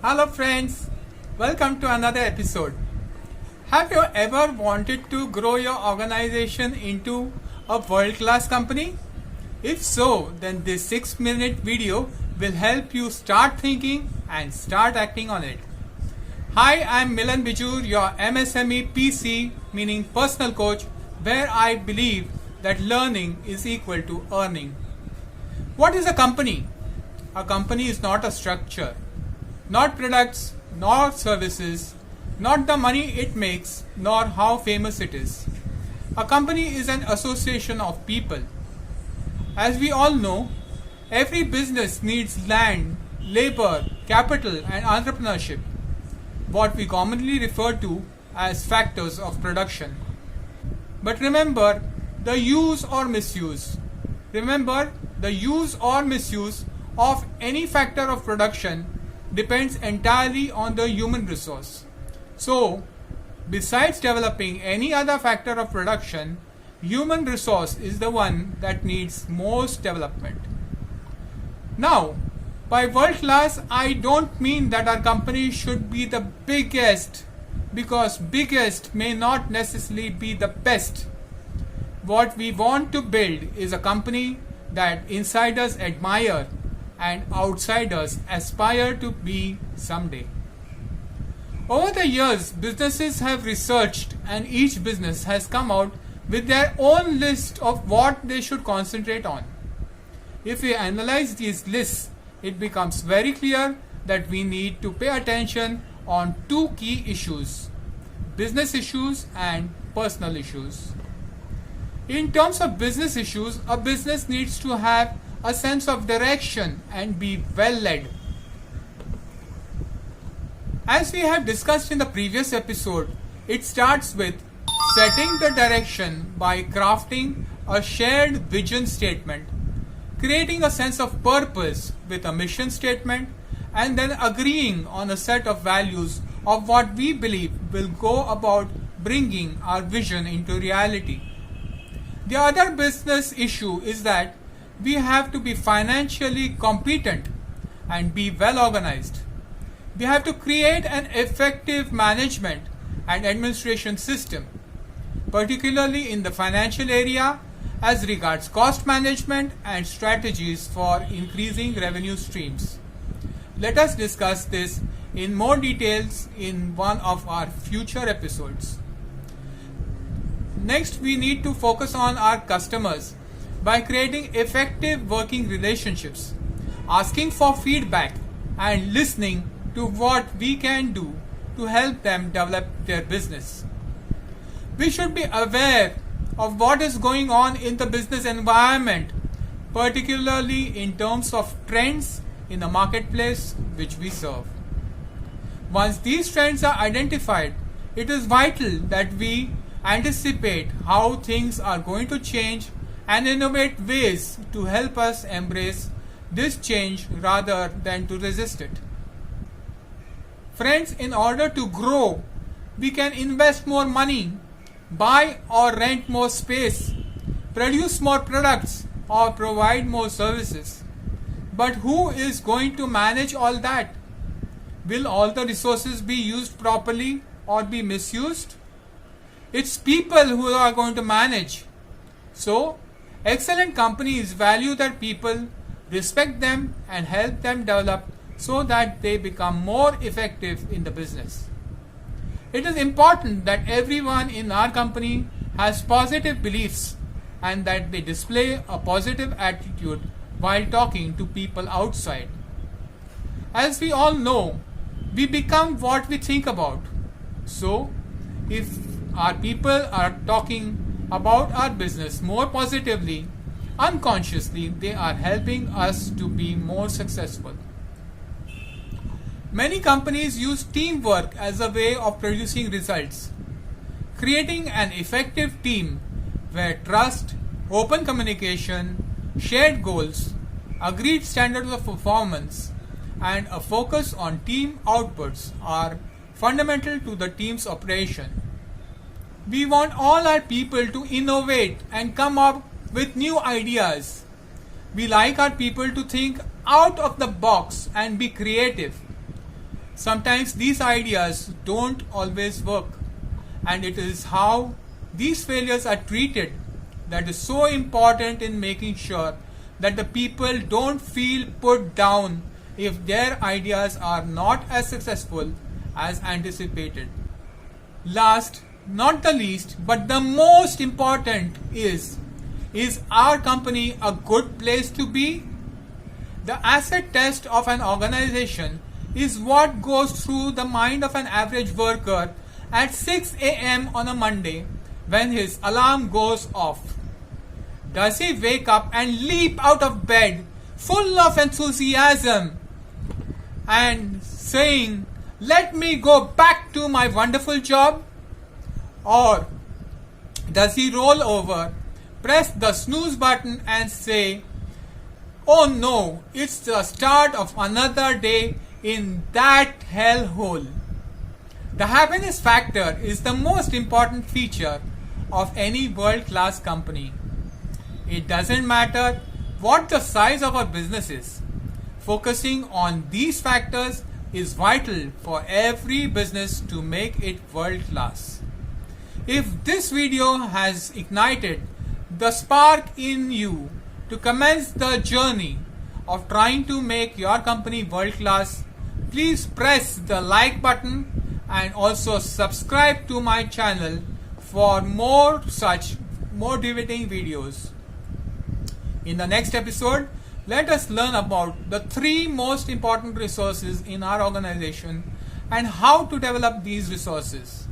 Hello, friends. Welcome to another episode. Have you ever wanted to grow your organization into a world class company? If so, then this 6-minute video will help you start thinking and start acting on it. Hi, I'm Milan Bijur, your MSME PC, meaning personal coach, where I believe that learning is equal to earning. What is a company? A company is not a structure, not products, nor services, not the money it makes, nor how famous it is. A company is an association of people. As we all know, every business needs land, labor, capital, and entrepreneurship, what we commonly refer to as factors of production. But remember the use or misuse. Remember, the use or misuse of any factor of production depends entirely on the human resource. So, besides developing any other factor of production, human resource is the one that needs most development. Now, by world class, I don't mean that our company should be the biggest, because biggest may not necessarily be the best. What we want to build is a company that insiders admire and outsiders aspire to be someday. Over the years, businesses have researched and each business has come out with their own list of what they should concentrate on. If we analyze these lists, it becomes very clear that we need to pay attention on two key issues: business issues and personal issues. In terms of business issues, a business needs to have a sense of direction and be well led. As we have discussed in the previous episode, it starts with setting the direction by crafting a shared vision statement, creating a sense of purpose with a mission statement, and then agreeing on a set of values of what we believe will go about bringing our vision into reality. The other business issue is that we have to be financially competent and be well organized. We have to create an effective management and administration system, particularly in the financial area as regards cost management and strategies for increasing revenue streams. Let us discuss this in more details in one of our future episodes. Next, we need to focus on our customers by creating effective working relationships, asking for feedback, and listening to what we can do to help them develop their business. We should be aware of what is going on in the business environment, particularly in terms of trends in the marketplace which we serve. Once these trends are identified, it is vital that we anticipate how things are going to change and innovate ways to help us embrace this change rather than to resist it. Friends, in order to grow, we can invest more money, buy or rent more space, produce more products, or provide more services. But who is going to manage all that? Will all the resources be used properly or be misused? It's people who are going to manage. So, excellent companies value their people, respect them, and help them develop so that they become more effective in the business. It is important that everyone in our company has positive beliefs and that they display a positive attitude while talking to people outside. As we all know, we become what we think about. So, if our people are talking about our business more positively, unconsciously they are helping us to be more successful. Many companies use teamwork as a way of producing results. Creating an effective team where trust, open communication, shared goals, agreed standards of performance, and a focus on team outputs are fundamental to the team's operation. We want all our people to innovate and come up with new ideas. We like our people to think out of the box and be creative. Sometimes these ideas don't always work, and it is how these failures are treated that is so important in making sure that the people don't feel put down if their ideas are not as successful as anticipated. Last, not the least, but the most important is our company a good place to be? The acid test of an organization is what goes through the mind of an average worker at 6 a.m. on a Monday when his alarm goes off. Does he wake up and leap out of bed full of enthusiasm and saying, "Let me go back to my wonderful job"? Or does he roll over, press the snooze button and say, "Oh no, it's the start of another day in that hellhole"? The happiness factor is the most important feature of any world-class company. It doesn't matter what the size of a business is. Focusing on these factors is vital for every business to make it world-class. If this video has ignited the spark in you to commence the journey of trying to make your company world-class, please press the like button and also subscribe to my channel for more such motivating videos. In the next episode, let us learn about the 3 most important resources in our organization and how to develop these resources.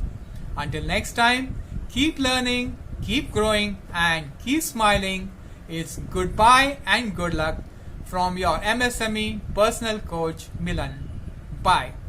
Until next time, keep learning, keep growing, and keep smiling. It's goodbye and good luck from your MSME personal coach, Milan. Bye.